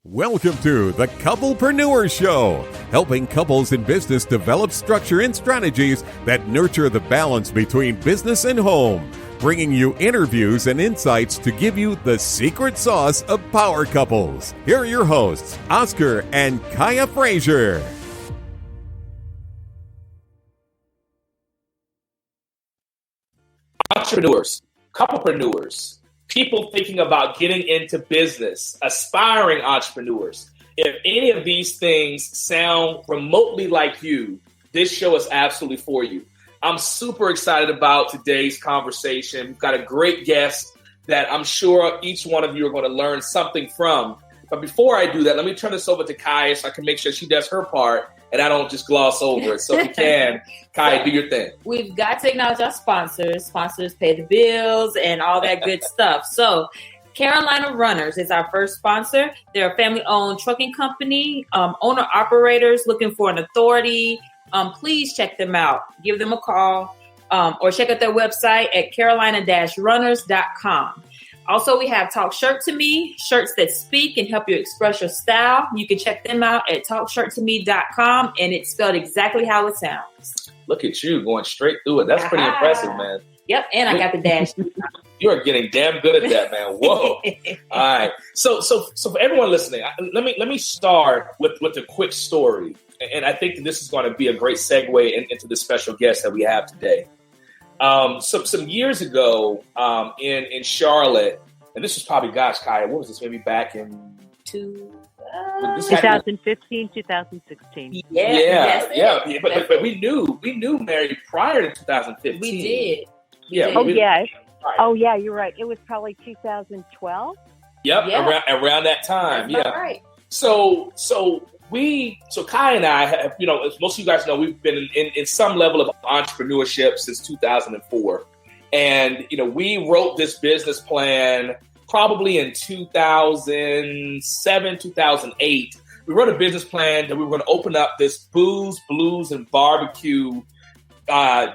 Welcome to the Couple-preneurs Show, helping couples in business develop structure and strategies that nurture the balance between business and home, bringing you interviews and insights to give you the secret sauce of power couples. Here are your hosts, Oscar and Kaya Frazier. Entrepreneurs, couple-preneurs, people thinking about getting into business, aspiring entrepreneurs. If any of these things sound remotely like you, this show is absolutely for you. I'm super excited about today's conversation. We've got a great guest that I'm sure each one of you are going to learn something from. But before I do that, let me turn this over to Kaya so I can make sure she does her part and I don't just gloss over it. So if you can, Kaya, do your thing. We've got to acknowledge our sponsors. Sponsors pay the bills and all that good stuff. So Carolina Runners is our first sponsor. They're a family-owned trucking company, owner-operators looking for an authority. Please check them out. Give them a call or check out their website at carolina-runners.com. Also, we have Talk Shirt to Me, shirts that speak and help you express your style. You can check them out at talkshirttome.com, and it's spelled exactly how it sounds. Look at you going straight through it. That's pretty impressive, man. Yep, and I got the dash. You are getting damn good at that, man. Whoa. All right. So for everyone listening, let me start with a quick story, and I think that this is going to be a great segue into the special guest that we have today. Some years ago, in Charlotte, and this was probably, gosh, Kaya, what was this? Maybe back in 2015, 2016. Yeah. But we knew Mary prior to 2015. We did. Yeah. Yes. Right. Oh, yeah, you're right. It was probably 2012. Yep. Around that time. That's yeah. Right. So Kai and I have, as most of you guys know, we've been in some level of entrepreneurship since 2004. And, we wrote this business plan probably in 2007, 2008. We wrote a business plan that we were going to open up this booze, blues, and barbecue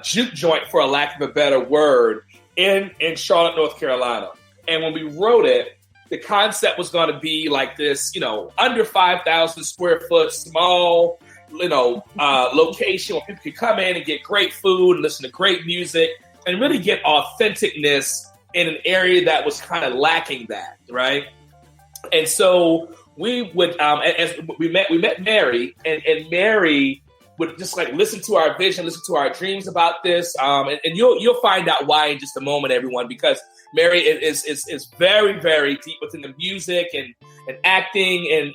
juke joint, for a lack of a better word, in Charlotte, North Carolina. And when we wrote it, the concept was going to be like this, under 5,000 square foot, small, location where people could come in and get great food and listen to great music and really get authenticness in an area that was kind of lacking that, right? And so we would, as we met Mary, and Mary would just like listen to our vision, listen to our dreams about this, and you'll find out why in just a moment, everyone, because Mary is very, very deep within the music and acting and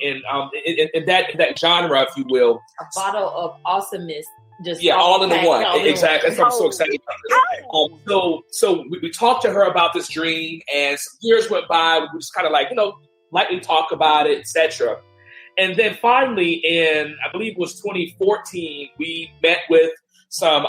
that genre, if you will. A bottle of awesomeness. All in the one. Exactly. That's why I'm so excited about this. So we talked to her about this dream, and some years went by. We just kind of lightly talk about it, etc. And then finally, in I believe it was 2014, we met with some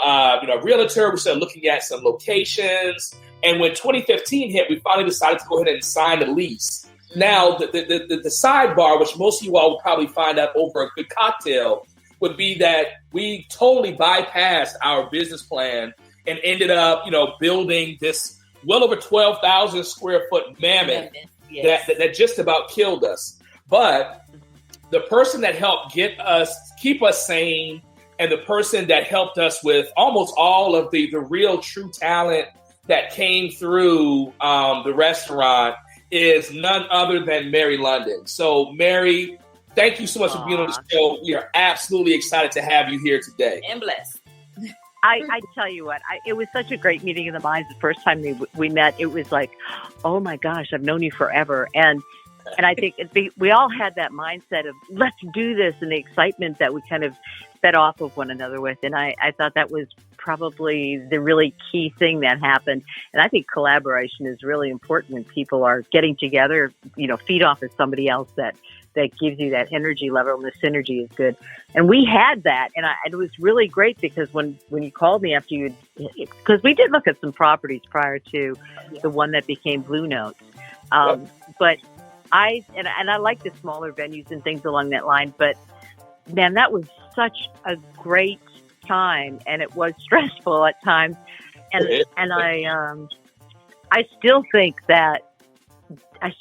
realtor. We started looking at some locations. And when 2015 hit, we finally decided to go ahead and sign the lease. Now, the sidebar, which most of you all will probably find out over a good cocktail, would be that we totally bypassed our business plan and ended up, building this well over 12,000 square foot mammoth that just about killed us. But the person that helped keep us sane, and the person that helped us with almost all of the real true talent that came through the restaurant is none other than Mary London. So, Mary, thank you so much for being on the show. We are absolutely excited to have you here today. And blessed. I tell you what, it was such a great meeting of the minds. The first time we met, it was like, oh my gosh, I've known you forever. And I think we all had that mindset of let's do this, and the excitement that we kind of fed off of one another with. And I thought that was probably the really key thing that happened. And I think collaboration is really important when people are getting together, feed off of somebody else that gives you that energy level, and the synergy is good. And we had that. And it was really great because when you called me after because we did look at some properties prior to the one that became Blue Notes. But I like the smaller venues and things along that line, but man, that was such a great time, and it was stressful at times. And I still think that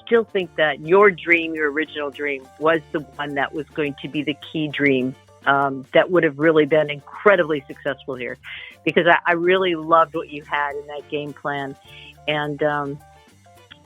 still think that your dream, your original dream, was the one that was going to be the key dream that would have really been incredibly successful here, because I really loved what you had in that game plan. And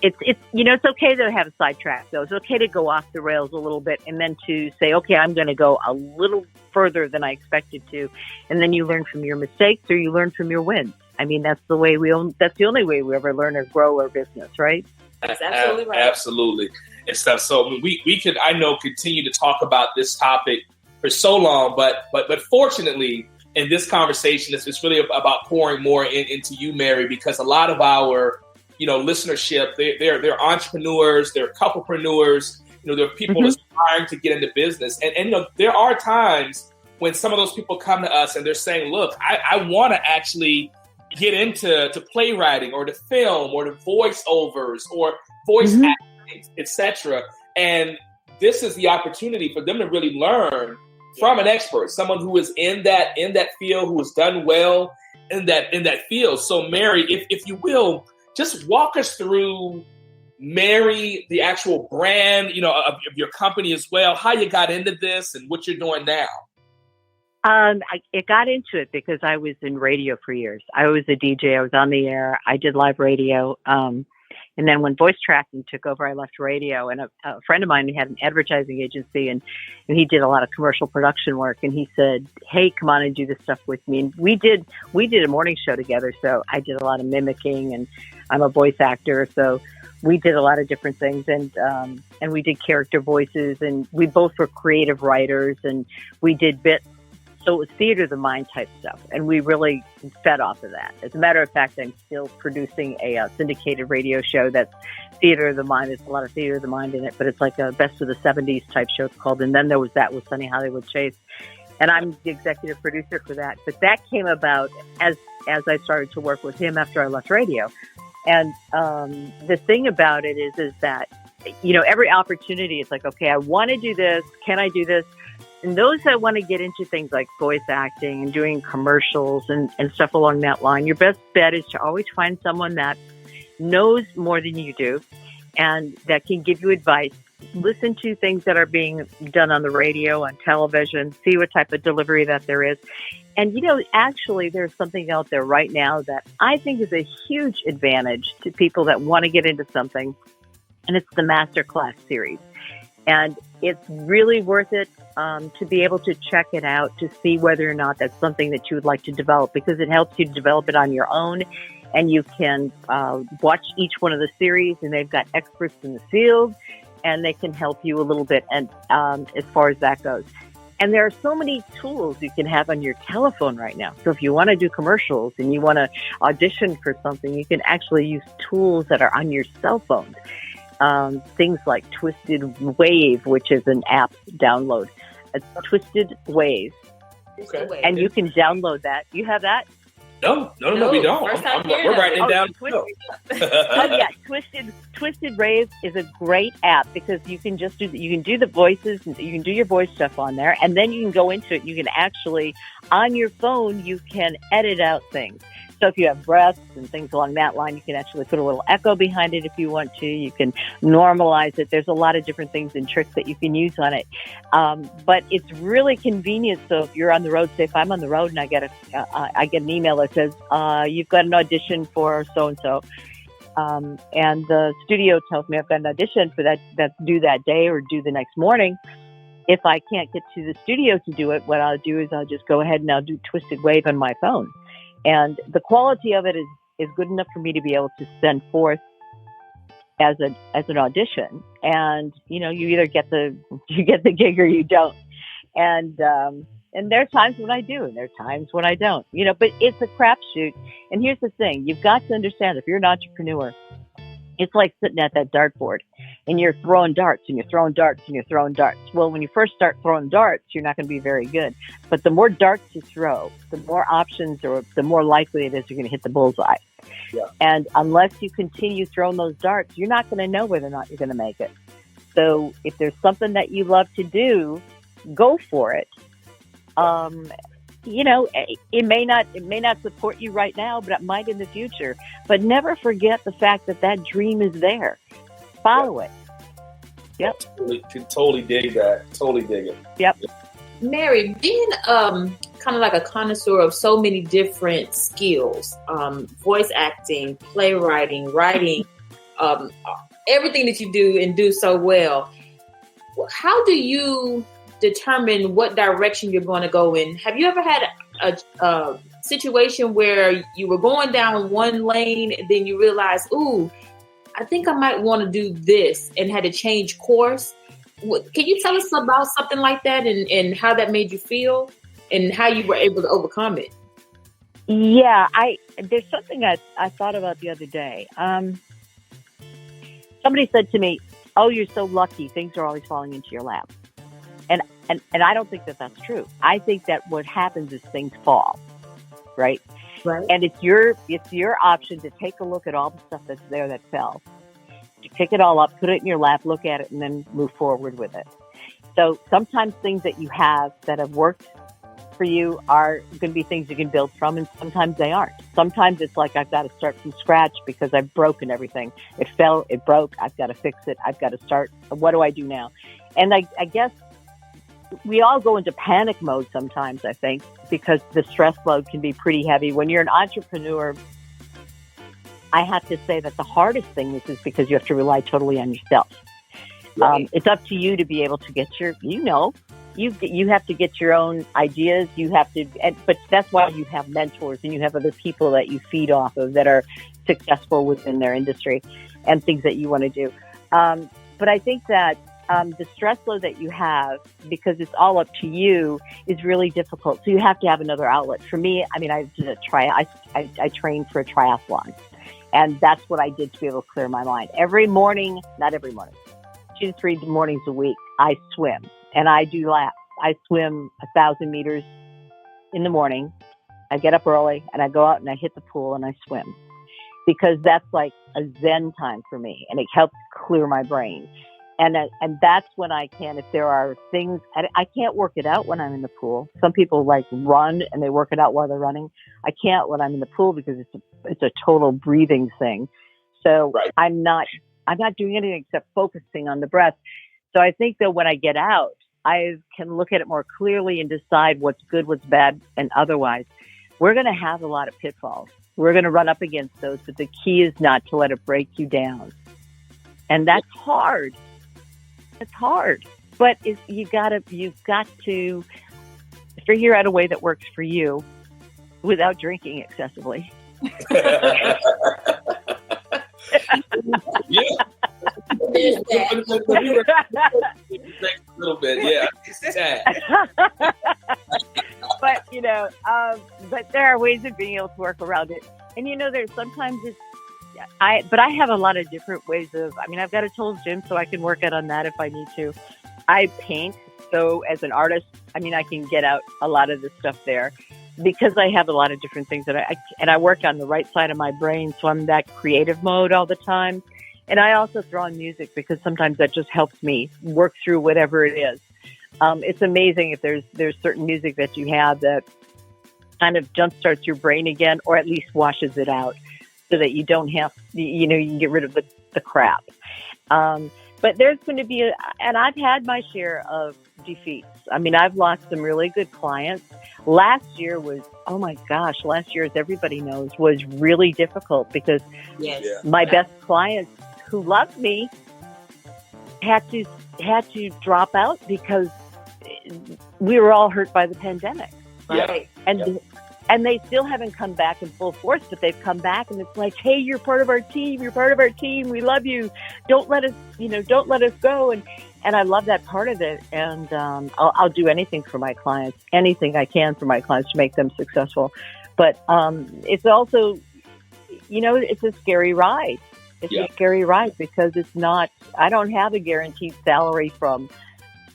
it's it's okay to have a sidetrack, though. It's okay to go off the rails a little bit, and then to say, okay, I'm going to go a little further than I expected to, and then you learn from your mistakes or you learn from your wins. I mean, that's the only way we ever learn or grow our business, right? That's absolutely right. Absolutely. And stuff. So we could, I know, continue to talk about this topic for so long, but fortunately, in this conversation, it's really about pouring more into you, Mary, because a lot of our, listenership, they're entrepreneurs, they're couplepreneurs, they're people aspiring to get into business. And there are times when some of those people come to us and they're saying, look, I want to actually get into playwriting or to film or to voiceovers or voice acting, etc. And this is the opportunity for them to really learn from an expert, someone who is in that field, who has done well in that field. So Mary, if you will, just walk us through, Mary, the actual brand, of your company as well, how you got into this and what you're doing now. I got into it because I was in radio for years. I was a DJ. I was on the air. I did live radio. And then when voice tracking took over, I left radio. And a friend of mine had an advertising agency, and he did a lot of commercial production work. And he said, "Hey, come on and do this stuff with me." And we did a morning show together. So I did a lot of mimicking, and I'm a voice actor. So we did a lot of different things, and we did character voices, and we both were creative writers, and we did bits. So it was theater of the mind type stuff, and we really fed off of that. As a matter of fact, I'm still producing a syndicated radio show that's theater of the mind. There's a lot of theater of the mind in it, but it's like a best of the 70s type show. It's called And Then There Was That with Sunny Hollywood Chase, and I'm the executive producer for that. But that came about as I started to work with him after I left radio. And the thing about it is that, every opportunity, it's like, okay, I want to do this. Can I do this? And those that want to get into things like voice acting and doing commercials and stuff along that line, your best bet is to always find someone that knows more than you do and that can give you advice. Listen to things that are being done on the radio, on television, see what type of delivery that there is. And, actually, there's something out there right now that I think is a huge advantage to people that want to get into something, and it's the Masterclass series. And it's really worth it to be able to check it out, to see whether or not that's something that you would like to develop, because it helps you develop it on your own. And you can watch each one of the series, and they've got experts in the field, and they can help you a little bit. And as far as that goes. And there are so many tools you can have on your telephone right now. So if you want to do commercials and you want to audition for something, you can actually use tools that are on your cell phone. Things like Twisted Wave, which is an app download. It's Twisted Wave. Okay. And you can download that. You have that? No, we don't. We're writing it down. Twisted Wave is a great app because you can just do the voices, you can do your voice stuff on there, and then you can go into it. You can actually, on your phone, you can edit out things. So if you have breaths and things along that line, you can actually put a little echo behind it if you want to. You can normalize it. There's a lot of different things and tricks that you can use on it. But it's really convenient. So if you're on the road, say if I'm on the road and I get an email that says, you've got an audition for so-and-so. And the studio tells me I've got an audition for that's due that day or due the next morning. If I can't get to the studio to do it, what I'll do is I'll just go ahead and I'll do Twisted Wave on my phone. And the quality of it is good enough for me to be able to send forth as an audition. And, you either get the gig or you don't. And there are times when I do, and there are times when I don't, but it's a crapshoot. And here's the thing. You've got to understand, if you're an entrepreneur, it's like sitting at that dartboard and you're throwing darts and you're throwing darts and you're throwing darts. Well, when you first start throwing darts, you're not going to be very good. But the more darts you throw, the more options or the more likely it is you're going to hit the bullseye. Yeah. And unless you continue throwing those darts, you're not going to know whether or not you're going to make it. So if there's something that you love to do, go for it. It may not support you right now, but it might in the future. But never forget the fact that dream is there. follow it. Yep. Totally dig that. Totally dig it. Yep. Mary, being kind of like a connoisseur of so many different skills, voice acting, playwriting, writing, everything that you do and do so well, how do you determine what direction you're going to go in? Have you ever had a situation where you were going down one lane and then you realize, ooh, I think I might want to do this, and had to change course? Can you tell us about something like that and how that made you feel and how you were able to overcome it? Yeah, there's something I thought about the other day. Somebody said to me, "Oh, you're so lucky. Things are always falling into your lap." And I don't think that that's true. I think that what happens is things fall, right? Right. And it's your option to take a look at all the stuff that's there that fell. You pick it all up, put it in your lap, look at it, and then move forward with it. So sometimes things that you have that have worked for you are going to be things you can build from, and sometimes they aren't. Sometimes it's like, I've got to start from scratch because I've broken everything. It fell, it broke, I've got to fix it, I've got to start. What do I do now? And I guess we all go into panic mode sometimes, I think, because the stress load can be pretty heavy. When you're an entrepreneur, I have to say that the hardest thing is because you have to rely totally on yourself. Right. It's up to you to be able to get you have to get your own ideas. You have to, but that's why you have mentors and you have other people that you feed off of that are successful within their industry and things that you want to do. But I think that the stress load that you have, because it's all up to you, is really difficult. So you have to have another outlet. For me, I mean, I trained for a triathlon, and that's what I did to be able to clear my mind. Every morning, not every morning, 2 to 3 mornings a week, I swim and I do laps. I swim 1,000 meters in the morning. I get up early and I go out and I hit the pool and I swim, because that's like a Zen time for me, and it helps clear my brain. And that's when I can, if there are things, I can't work it out when I'm in the pool. Some people like run and they work it out while they're running. I can't when I'm in the pool because it's a total breathing thing. So right. I'm not doing anything except focusing on the breath. So I think that when I get out, I can look at it more clearly and decide what's good, what's bad, and otherwise. We're going to have a lot of pitfalls. We're going to run up against those, but the key is not to let it break you down. And that's hard. It's hard, but you've got to figure out a way that works for you without drinking excessively. Yeah. A little bit, yeah. But there are ways of being able to work around it. And there's sometimes I have a lot of different ways of, I've got a tools gym, so I can work out on that if I need to. I paint. So as an artist, I can get out a lot of the stuff there because I have a lot of different things that I work on the right side of my brain. So I'm in that creative mode all the time. And I also throw on music because sometimes that just helps me work through whatever it is. It's amazing if there's certain music that you have that kind of jumpstarts your brain again, or at least washes it out, so that you don't have, you can get rid of the crap. But there's going to be, and I've had my share of defeats. I've lost some really good clients. Last year, as everybody knows, was really difficult because my best clients who loved me had to drop out because we were all hurt by the pandemic. Right. Yeah. And they still haven't come back in full force, but they've come back, and it's like, hey, you're part of our team. You're part of our team. We love you. Don't let us go. And I love that part of it. And I'll do anything for my clients, anything I can for my clients to make them successful. But it's also, it's a scary ride. It's a scary ride because I don't have a guaranteed salary from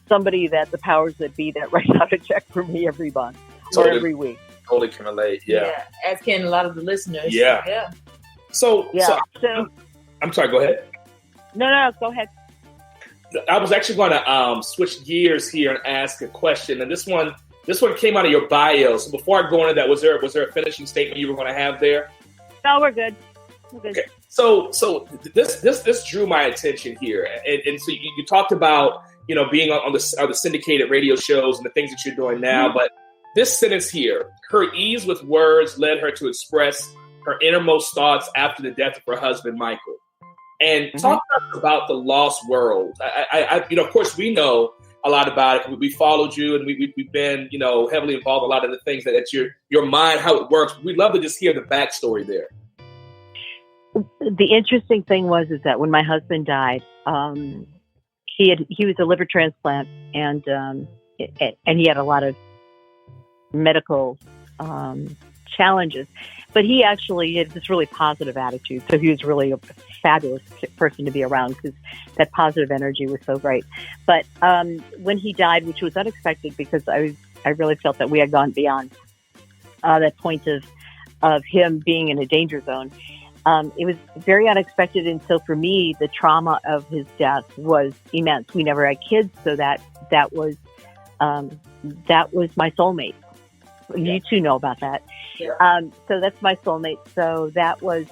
somebody that the powers that be that writes out a check for me every month or every week. Totally can relate. Yeah. As can a lot of the listeners. Yeah. So I'm sorry, go ahead. No, go ahead. I was actually going to switch gears here and ask a question. And this one came out of your bio. So before I go into that, was there a finishing statement you were going to have there? No, we're good. Okay. So this drew my attention here, and so you talked about being on the syndicated radio shows and the things that you're doing now, but this sentence here: her ease with words led her to express her innermost thoughts after the death of her husband Michael. And talk about the lost world. I of course we know a lot about it. We followed you, and we've been heavily involved in a lot of the things that your mind, how it works. We'd love to just hear the backstory there. The interesting thing is that when my husband died, he was a liver transplant, and he had a lot of medical challenges, but he actually had this really positive attitude. So he was really a fabulous person to be around because that positive energy was so great. But when he died, which was unexpected because I really felt that we had gone beyond that point of him being in a danger zone. It was very unexpected. And so for me, the trauma of his death was immense. We never had kids. So that was my soulmate. You two know about that. Yeah. So that's my soulmate. So that was,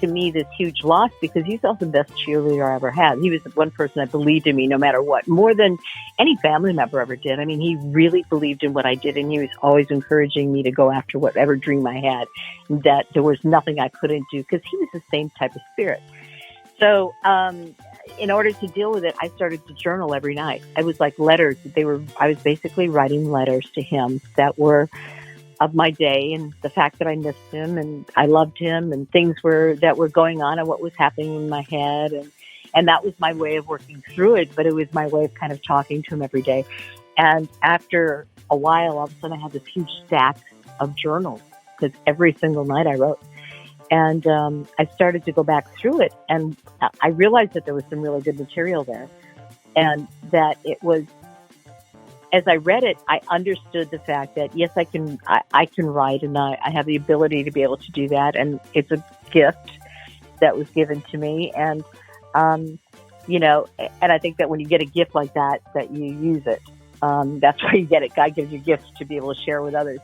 to me, this huge loss because he's also the best cheerleader I ever had. He was the one person that believed in me no matter what, more than any family member ever did. I mean, he really believed in what I did, and he was always encouraging me to go after whatever dream I had, that there was nothing I couldn't do because he was the same type of spirit. So in order to deal with it, I started to journal every night. It was like letters. I was basically writing letters to him that were of my day and the fact that I missed him and I loved him and things that were going on and what was happening in my head. And that was my way of working through it, but it was my way of kind of talking to him every day. And after a while, all of a sudden I had this huge stack of journals because every single night I wrote. And I started to go back through it, and I realized that there was some really good material there, and that it was, as I read it, I understood the fact that, yes, I can write, and I have the ability to be able to do that, and it's a gift that was given to me, and and I think that when you get a gift like that you use it. That's why you get it. God gives you gifts to be able to share with others.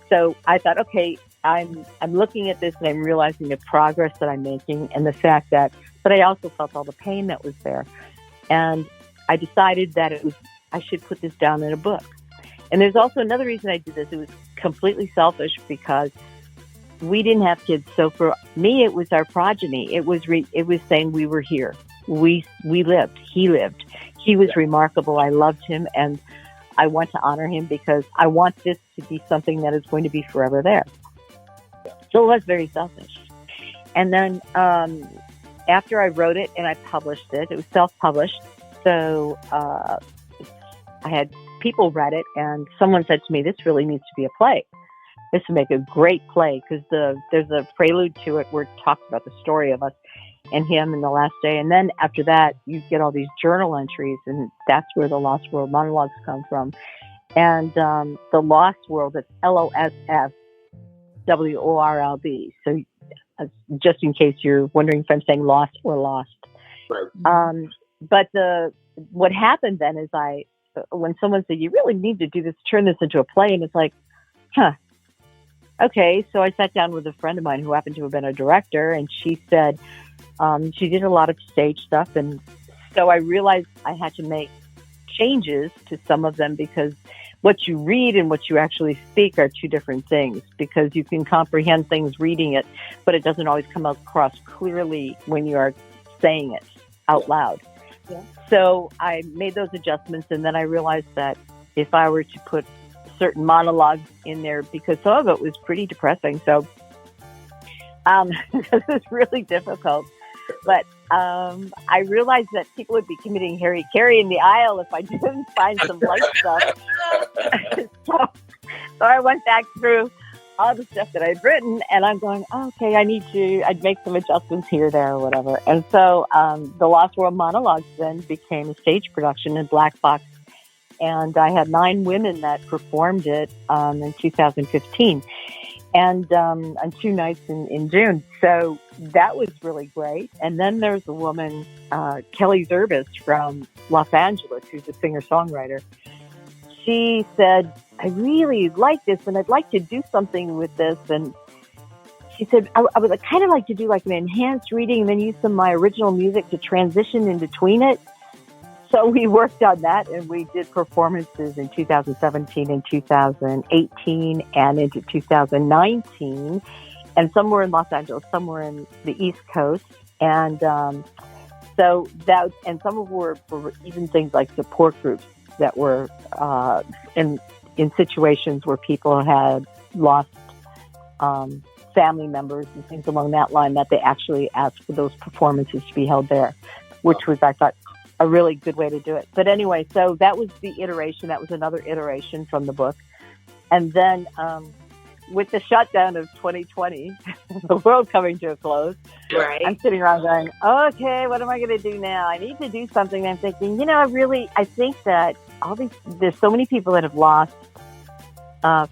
So I thought, okay, I'm looking at this and I'm realizing the progress that I'm making and the fact that, but I also felt all the pain that was there. And I decided that I should put this down in a book. And there's also another reason I did this. It was completely selfish because we didn't have kids. So for me, it was our progeny. It was saying we were here. We lived. He lived. He was remarkable. I loved him, and I want to honor him because I want this to be something that is going to be forever there. So it was very selfish. And then after I wrote it and I published it, it was self-published. So I had people read it, and someone said to me, this really needs to be a play. This would make a great play because there's a prelude to it where it talks about the story of us and him in the last day. And then after that, you get all these journal entries, and that's where the Lost World monologues come from. And the Lost World, it's LOSSWORLD. So just in case you're wondering if I'm saying lost or lost. Right. But what happened then is when someone said, you really need to do this, turn this into a play, and it's like, okay. So I sat down with a friend of mine who happened to have been a director, and she said, she did a lot of stage stuff. And so I realized I had to make changes to some of them because what you read and what you actually speak are two different things, because you can comprehend things reading it, but it doesn't always come across clearly when you are saying it out loud. Yeah. So I made those adjustments, and then I realized that if I were to put certain monologues in there, because some of it was pretty depressing, so this is really difficult. But I realized that people would be committing Harry in the aisle if I didn't find some light stuff. So I went back through all the stuff that I'd written, and I'm going, okay, I'd make some adjustments here, there, or whatever. And so the Lost World monologues then became a stage production in Black Box, and I had 9 women that performed it in 2015. And on 2 nights in June. So that was really great. And then there's a woman, Kelly Zerbis from Los Angeles, who's a singer-songwriter. She said, I really like this, and I'd like to do something with this. And she said, I would kind of like to do like an enhanced reading and then use some of my original music to transition in between it. So we worked on that, and we did performances in 2017 and 2018 and into 2019. And some were in Los Angeles, some were in the East Coast. And so that, and some of them were even things like support groups that were in situations where people had lost family members and things along that line, that they actually asked for those performances to be held there, which was, I thought, a really good way to do it. But anyway, so that was the iteration. That was another iteration from the book. And then with the shutdown of 2020, the world coming to a close, right, I'm sitting around going, okay, what am I going to do now? I need to do something. I'm thinking, I think that there's so many people that have lost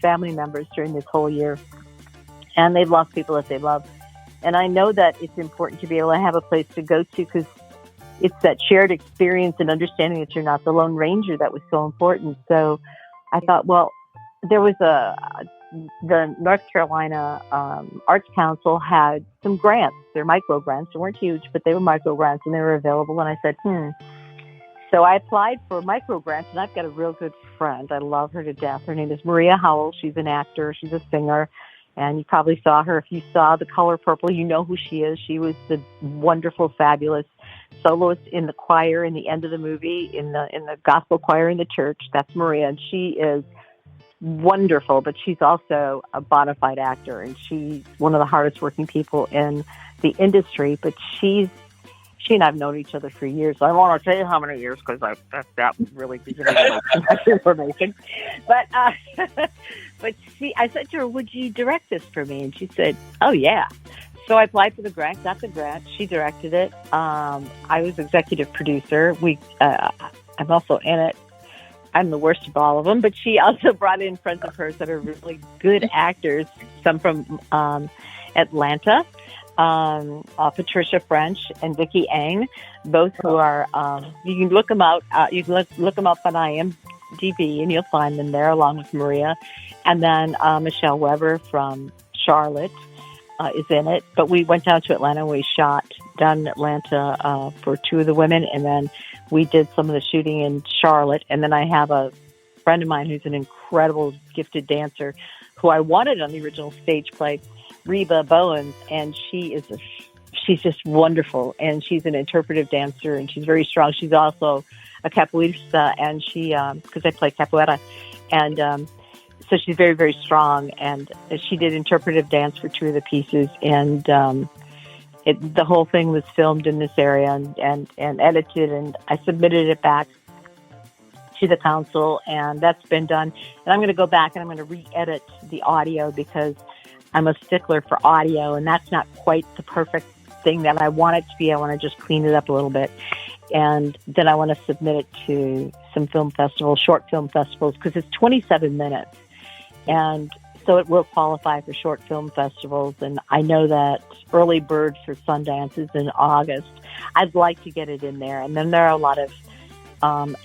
family members during this whole year, and they've lost people that they love. And I know that it's important to be able to have a place to go to, because it's that shared experience and understanding that you're not the Lone Ranger that was so important. So I thought, well, there was the North Carolina Arts Council had some grants. They're micro grants. They weren't huge, but they were micro grants, and they were available. And I said, So I applied for micro grants, and I've got a real good friend. I love her to death. Her name is Maria Howell. She's an actor. She's a singer. And you probably saw her. If you saw The Color Purple, you know who she is. She was the wonderful, fabulous soloist in the choir in the end of the movie, in the gospel choir in the church. That's Maria, and she is wonderful, but she's also a bona fide actor, and she's one of the hardest working people in the industry. But she and I have known each other for years. So I don't want to tell you how many years, because that would really be giving away too much information. But I said to her, would you direct this for me? And she said, oh, yeah. So I applied for the grant, got the grant. She directed it. I was executive producer. I'm also in it. I'm the worst of all of them, but she also brought in friends of hers that are really good actors, some from Atlanta, Patricia French and Vicki Ang, both who are, you can look them out. You can look them up on IMDb, and you'll find them there, along with Maria. And then Michelle Weber from Charlotte is in it. But we went down to Atlanta, and we shot down in Atlanta for two of the women, and then we did some of the shooting in Charlotte. And then I have a friend of mine who's an incredible, gifted dancer who I wanted on the original stage play, Reba Bowens, and she's just wonderful, and she's an interpretive dancer, and she's very strong. She's also a capoeirista, and she, because I play capoeira, and so she's very, very strong, and she did interpretive dance for two of the pieces, and the whole thing was filmed in this area and edited, and I submitted it back to the council, and that's been done. And I'm going to go back and I'm going to re-edit the audio, because I'm a stickler for audio, and that's not quite the perfect thing that I want it to be. I want to just clean it up a little bit. And then I want to submit it to some film festivals, short film festivals, because it's 27 minutes. And so it will qualify for short film festivals. And I know that early bird for Sundance is in August. I'd like to get it in there. And then there are a lot of,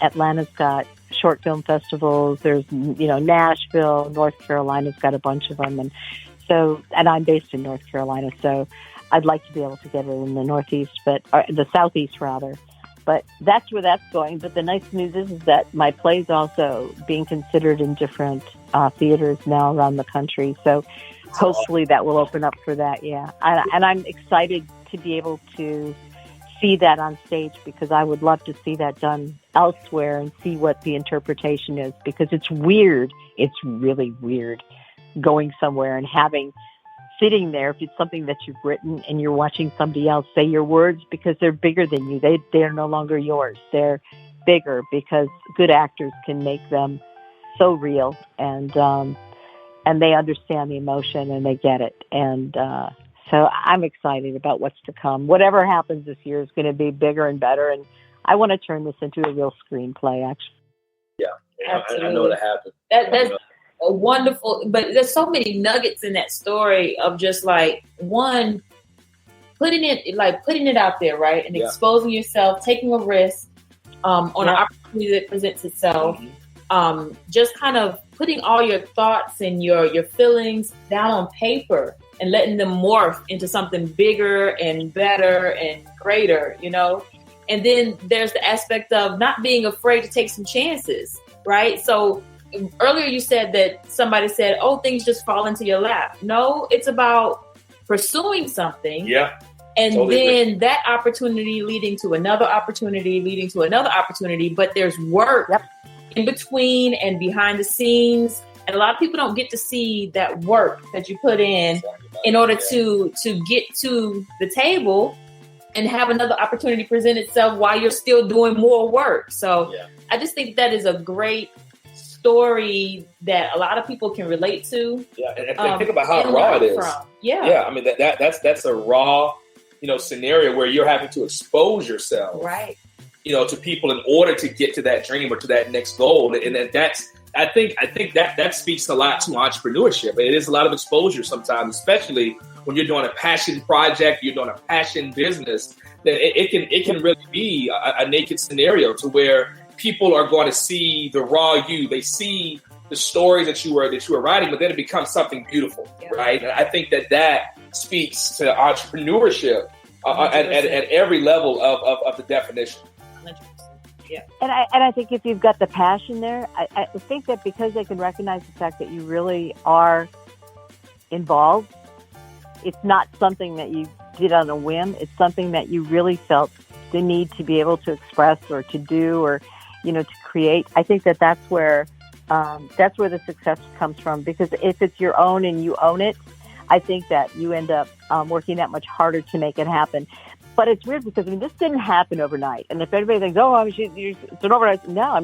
Atlanta's got short film festivals. There's, Nashville, North Carolina's got a bunch of them. And I'm based in North Carolina, so I'd like to be able to get it in the Northeast, or the Southeast rather. But that's where that's going. But the nice news is that my play's also being considered in different theaters now around the country. So hopefully that will open up for that. Yeah. And I'm excited to be able to see that on stage, because I would love to see that done elsewhere and see what the interpretation is, because it's weird. It's really weird going somewhere and sitting there, if it's something that you've written and you're watching somebody else say your words, because they're bigger than you. They're no longer yours. They're bigger, because good actors can make them so real, and they understand the emotion and they get it. And so I'm excited about what's to come. Whatever happens this year is going to be bigger and better. And I want to turn this into a real screenplay, actually. Yeah, I know what happened. That's a wonderful, but there's so many nuggets in that story of just like, one, putting it out there, right? And exposing yourself, taking a risk on an opportunity that presents itself. Just kind of putting all your thoughts and your feelings down on paper and letting them morph into something bigger and better and greater, And then there's the aspect of not being afraid to take some chances, right? So earlier you said that somebody said, oh, things just fall into your lap. No, it's about pursuing something. Yeah. And totally then that opportunity leading to another opportunity, but there's work in between and behind the scenes. And a lot of people don't get to see that work that you put in order to get to the table and have another opportunity present itself while you're still doing more work. So I just think that is a great story that a lot of people can relate to. Yeah, and think about how raw it is. Yeah, I mean that's a raw, scenario where you're having to expose yourself, right? To people in order to get to that dream or to that next goal, and that's. I think that speaks a lot to entrepreneurship. It is a lot of exposure sometimes, especially when you're doing a passion project, you're doing a passion business. That it can really be a naked scenario to where people are going to see the raw you. They see the stories that you were writing, but then it becomes something beautiful, right? And I think that speaks to entrepreneurship at every level of the definition. Yeah. And I think if you've got the passion there, I think that because they can recognize the fact that you really are involved, it's not something that you did on a whim. It's something that you really felt the need to be able to express or to do or, to create. I think that's where the success comes from, because if it's your own and you own it, I think that you end up working that much harder to make it happen. But it's weird because, this didn't happen overnight. And if anybody thinks, it's an overnight. No,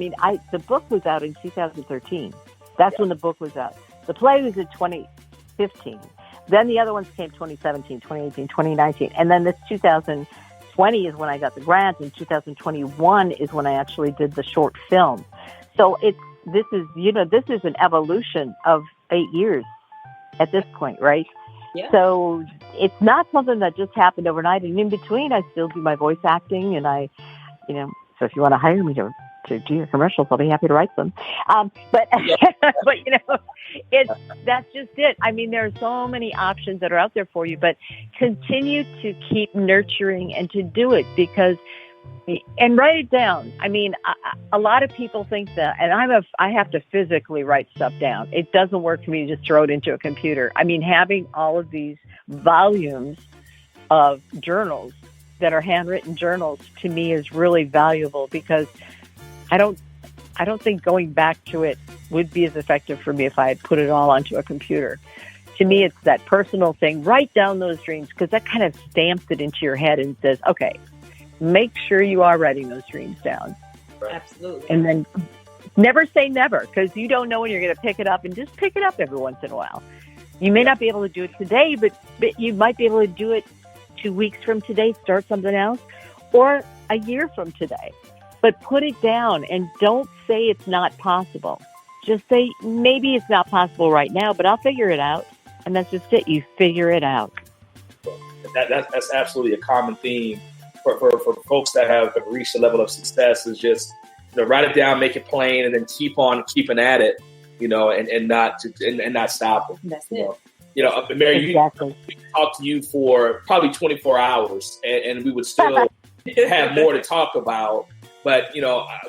the book was out in 2013. That's when the book was out. The play was in 2015. Then the other ones came 2017, 2018, 2019. And then this 2020 is when I got the grant. And 2021 is when I actually did the short film. So this is an evolution of 8 years at this point, right? Yeah. So it's not something that just happened overnight. And in between, I still do my voice acting, and so if you want to hire me to do your commercials, I'll be happy to write them. But that's just it. There are so many options that are out there for you, but continue to keep nurturing and to do it and write it down. A lot of people think that, and I have to physically write stuff down. It doesn't work for me to just throw it into a computer. Having all of these volumes of journals that are handwritten journals to me is really valuable, because I don't think going back to it would be as effective for me if I had put it all onto a computer. To me, it's that personal thing. Write down those dreams, because that kind of stamps it into your head and says, okay, make sure you are writing those dreams down. Absolutely. And then never say never, because you don't know when you're going to pick it up, and just pick it up every once in a while. You may not be able to do it today, but you might be able to do it 2 weeks from today, start something else, or a year from today. But put it down and don't say it's not possible. Just say, maybe it's not possible right now, but I'll figure it out. And that's just it. You figure it out. That's absolutely a common theme for folks that have reached a level of success, is just write it down, make it plain, and then keep on keeping at it, and not stop. That's it. Mary, exactly. we could talk to you for probably 24 hours, and we would still have more to talk about. But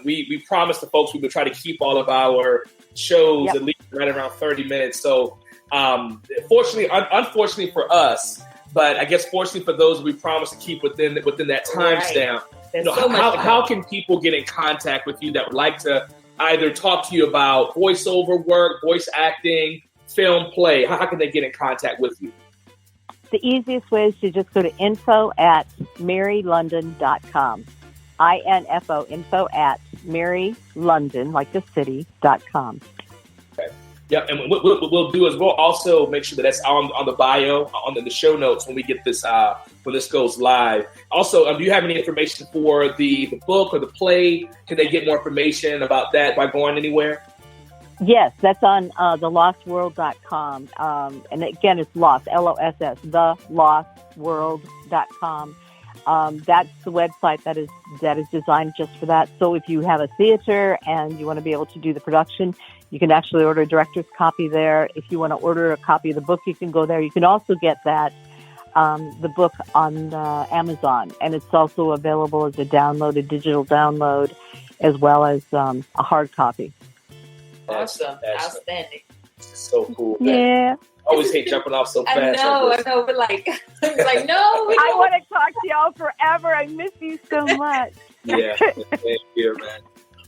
we promised the folks we would try to keep all of our shows at least right around 30 minutes. So, unfortunately for us. But I guess fortunately for those, we promise to keep within that time stamp. How can people get in contact with you that would like to either talk to you about voiceover work, voice acting, film, play? How can they get in contact with you? The easiest way is to just go to info@marylondon.com. info@marylondon, like the city.com. Okay. Yeah, and what we'll do is we'll also make sure that that's on the bio, on the show notes when we get this when this goes live. Also, do you have any information for the book or the play? Can they get more information about that by going anywhere? Yes, that's on thelostworld.com. And again, it's Lost, LOSS, thelostworld.com. That's the website that is designed just for that. So if you have a theater and you want to be able to do the production, you can actually order a director's copy there. If you want to order a copy of the book, you can go there. You can also get the book on Amazon, and it's also available as a digital download, as well as a hard copy. Awesome. Outstanding. So cool. Yeah. I always hate jumping off so fast. I know. We're like, no. I want to talk to y'all forever. I miss you so much. Yeah, thank you, man.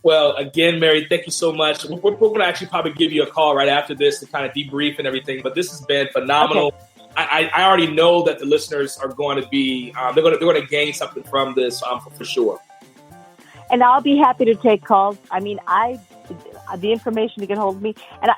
Well, again, Mary, thank you so much. We're going to actually probably give you a call right after this to kind of debrief and everything. But this has been phenomenal. Okay. I already know that the listeners are going to be they're going to gain something from this for sure. And I'll be happy to take calls. I mean, the information to get hold of me, and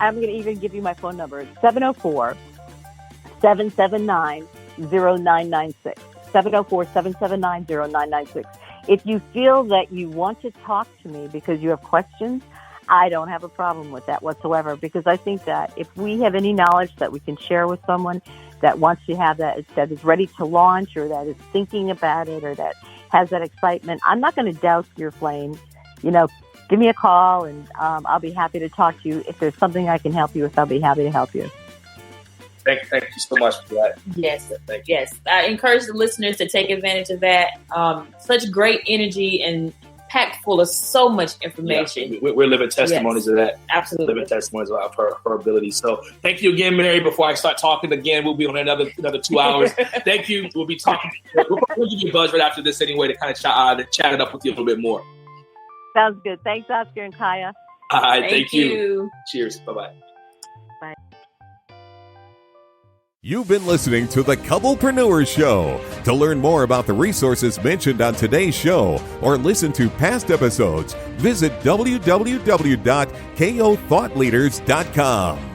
I'm going to even give you my phone number. It's 704-779-0996. 704-779-0996. If you feel that you want to talk to me because you have questions, I don't have a problem with that whatsoever, because I think that if we have any knowledge that we can share with someone that wants to have that is ready to launch, or that is thinking about it, or that has that excitement, I'm not going to douse your flames. Give me a call, and I'll be happy to talk to you. If there's something I can help you with, I'll be happy to help you. Thank you so much for that. Yes. I encourage the listeners to take advantage of that. Such great energy and packed full of so much information. Yeah, we're living testimonies of that. Absolutely. Living testimonies of her ability. So thank you again, Mary. Before I start talking again, we'll be on another 2 hours. Thank you. We'll be talking. We'll give you a buzz right after this anyway to kind of chat it up with you a little bit more. Sounds good. Thanks, Oscar and Kaya. All right. Thank you. Cheers. Bye-bye. Bye. You've been listening to the Couple-preneurs Show. To learn more about the resources mentioned on today's show or listen to past episodes, visit www.kothoughtleaders.com.